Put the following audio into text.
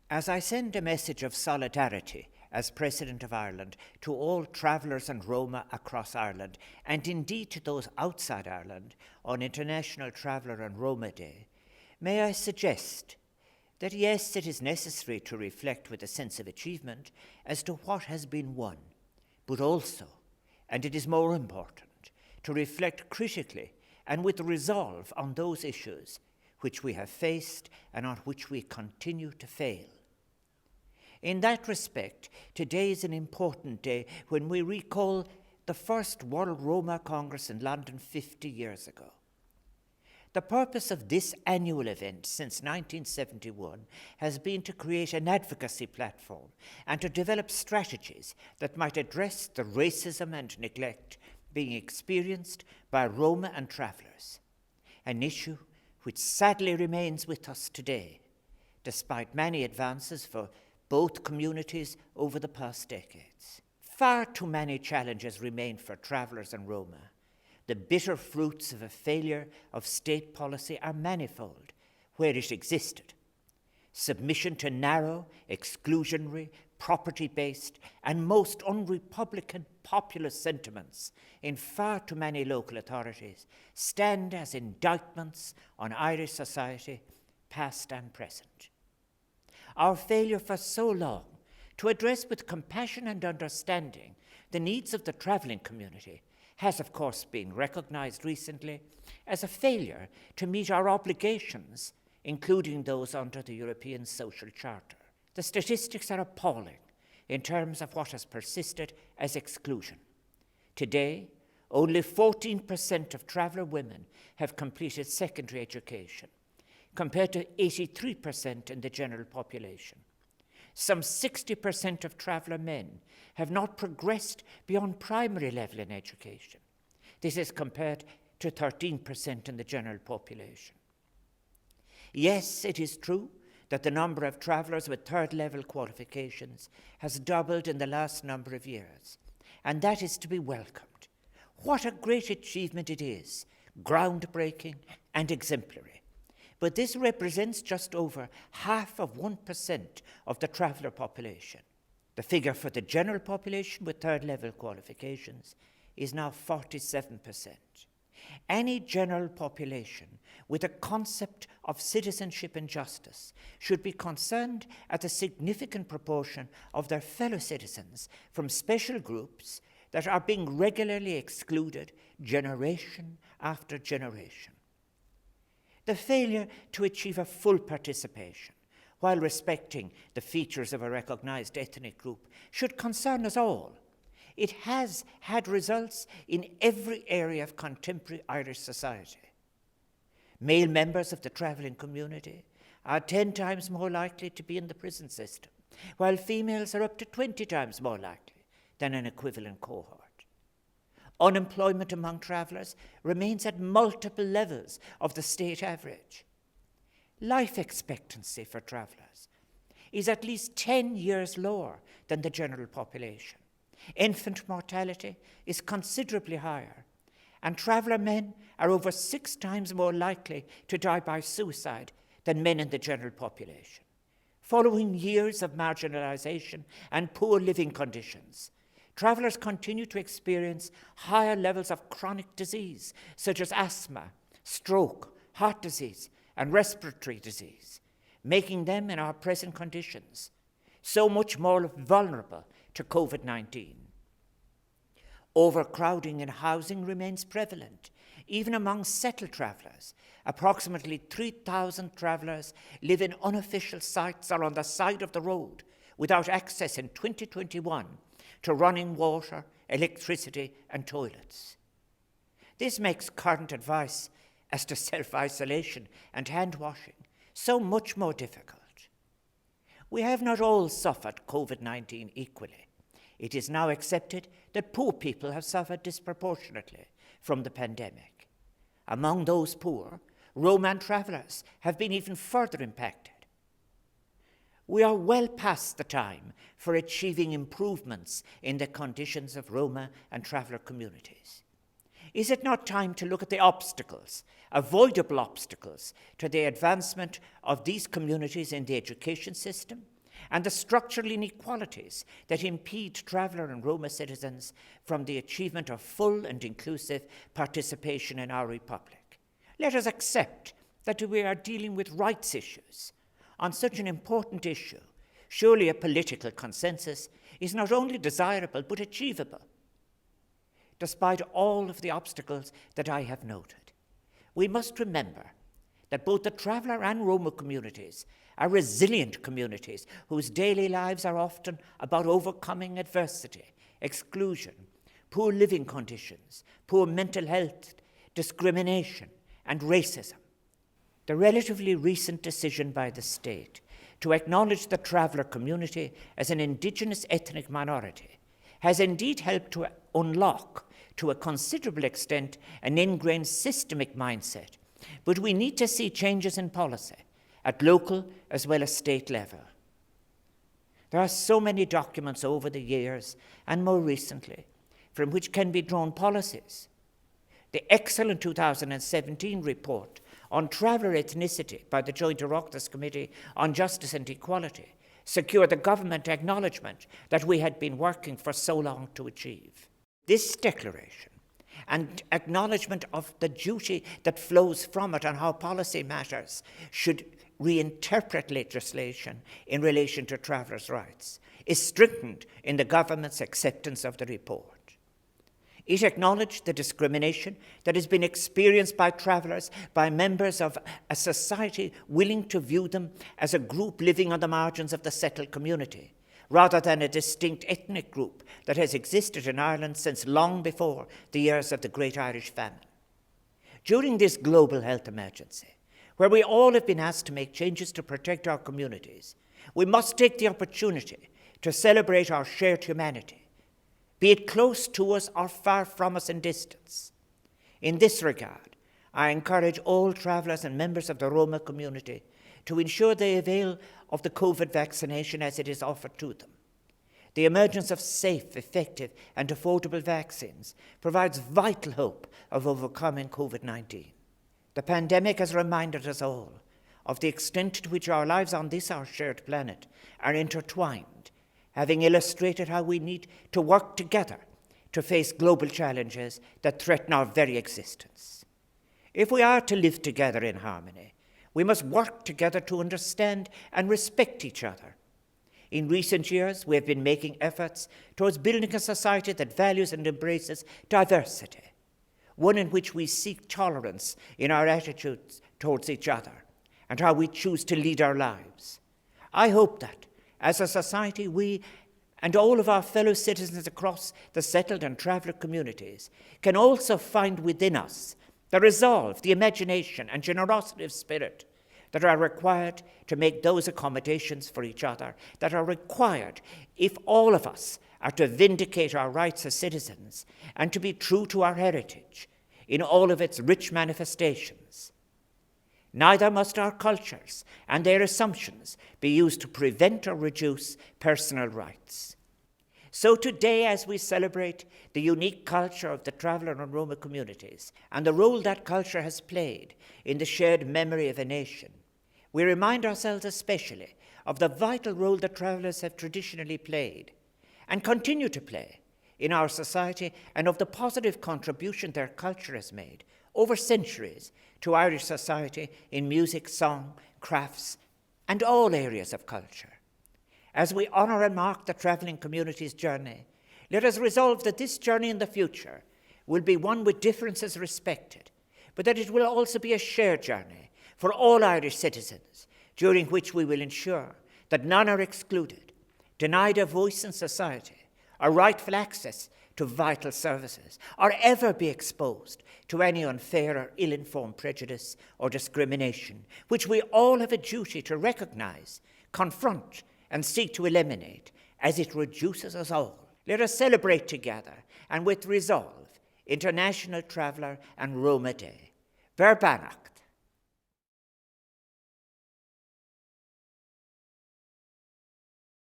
As I send a message of solidarity as President of Ireland to all travellers and Roma across Ireland, and indeed to those outside Ireland on International Traveller and Roma Day, may I suggest that yes, it is necessary to reflect with a sense of achievement as to what has been won, but also, and it is more important, to reflect critically and with resolve on those issues which we have faced and on which we continue to fail. In that respect, today is an important day when we recall the first World Roma Congress in London 50 years ago. The purpose of this annual event since 1971 has been to create an advocacy platform and to develop strategies that might address the racism and neglect being experienced by Roma and travellers, an issue which sadly remains with us today, despite many advances for both communities over the past decades. Far too many challenges remain for travellers and Roma. The bitter fruits of a failure of state policy are manifold where it existed. Submission to narrow, exclusionary, property-based, and most un-Republican populist sentiments in far too many local authorities stand as indictments on Irish society, past and present. Our failure for so long to address with compassion and understanding the needs of the travelling community has, of course, been recognised recently as a failure to meet our obligations, including those under the European Social Charter. The statistics are appalling in terms of what has persisted as exclusion. Today, only 14% of traveller women have completed secondary education, compared to 83% in the general population. Some 60% of traveller men have not progressed beyond primary level in education. This is compared to 13% in the general population. Yes, it is true that the number of travellers with third level qualifications has doubled in the last number of years, and that is to be welcomed. What a great achievement it is, groundbreaking and exemplary. But this represents just over 0.5% of the traveller population. The figure for the general population with third level qualifications is now 47%. Any general population with a concept of citizenship and justice should be concerned at the significant proportion of their fellow citizens from special groups that are being regularly excluded generation after generation. The failure to achieve a full participation while respecting the features of a recognised ethnic group should concern us all. It has had results in every area of contemporary Irish society. Male members of the travelling community are 10 times more likely to be in the prison system, while females are up to 20 times more likely than an equivalent cohort. Unemployment among travellers remains at multiple levels of the state average. Life expectancy for travellers is at least 10 years lower than the general population. Infant mortality is considerably higher, and traveller men are over 6 times more likely to die by suicide than men in the general population. Following years of marginalisation and poor living conditions, travellers continue to experience higher levels of chronic disease, such as asthma, stroke, heart disease, and respiratory disease, making them, in our present conditions, so much more vulnerable to COVID-19. Overcrowding in housing remains prevalent, even among settled travellers. Approximately 3,000 travellers live in unofficial sites or on the side of the road without access in 2021 to running water, electricity, and toilets. This makes current advice as to self-isolation and hand-washing so much more difficult. We have not all suffered COVID-19 equally. It is now accepted that poor people have suffered disproportionately from the pandemic. Among those poor, Roma travellers have been even further impacted. We are well past the time for achieving improvements in the conditions of Roma and traveller communities. Is it not time to look at the obstacles, avoidable obstacles, to the advancement of these communities in the education system, and the structural inequalities that impede traveller and Roma citizens from the achievement of full and inclusive participation in our republic. Let us accept that we are dealing with rights issues. On such an important issue, surely a political consensus is not only desirable but achievable. Despite all of the obstacles that I have noted, we must remember that both the traveller and Roma communities are resilient communities whose daily lives are often about overcoming adversity, exclusion, poor living conditions, poor mental health, discrimination, and racism. The relatively recent decision by the state to acknowledge the traveller community as an indigenous ethnic minority has indeed helped to unlock, to a considerable extent, an ingrained systemic mindset. But we need to see changes in policy at local as well as state level. There are so many documents over the years, and more recently, from which can be drawn policies. The excellent 2017 report on traveller ethnicity by the Joint Oireachtas Committee on Justice and Equality secured the government acknowledgement that we had been working for so long to achieve. This declaration and acknowledgement of the duty that flows from it and how policy matters should reinterpret legislation in relation to travellers' rights is strengthened in the government's acceptance of the report. It acknowledged the discrimination that has been experienced by travellers, by members of a society willing to view them as a group living on the margins of the settled community, rather than a distinct ethnic group that has existed in Ireland since long before the years of the Great Irish Famine. During this global health emergency, where we all have been asked to make changes to protect our communities, we must take the opportunity to celebrate our shared humanity, be it close to us or far from us in distance. In this regard, I encourage all travellers and members of the Roma community to ensure they avail of the COVID vaccination as it is offered to them. The emergence of safe, effective, and affordable vaccines provides vital hope of overcoming COVID-19. The pandemic has reminded us all of the extent to which our lives on this, our shared planet, are intertwined, having illustrated how we need to work together to face global challenges that threaten our very existence. If we are to live together in harmony, we must work together to understand and respect each other. In recent years, we have been making efforts towards building a society that values and embraces diversity, one in which we seek tolerance in our attitudes towards each other and how we choose to lead our lives. I hope that, as a society, we and all of our fellow citizens across the settled and traveller communities can also find within us the resolve, the imagination and generosity of spirit that are required to make those accommodations for each other that are required if all of us are to vindicate our rights as citizens and to be true to our heritage in all of its rich manifestations. Neither must our cultures and their assumptions be used to prevent or reduce personal rights. So today, as we celebrate the unique culture of the traveller and Roma communities and the role that culture has played in the shared memory of a nation, we remind ourselves especially of the vital role that travellers have traditionally played and continue to play in our society, and of the positive contribution their culture has made over centuries to Irish society in music, song, crafts, and all areas of culture. As we honour and mark the travelling community's journey, let us resolve that this journey in the future will be one with differences respected, but that it will also be a shared journey for all Irish citizens, during which we will ensure that none are excluded, denied a voice in society, or rightful access to vital services, or ever be exposed to any unfair or ill-informed prejudice or discrimination, which we all have a duty to recognise, confront, and seek to eliminate, as it reduces us all. Let us celebrate together, and with resolve, International Traveller and Roma Day. Ver Banach.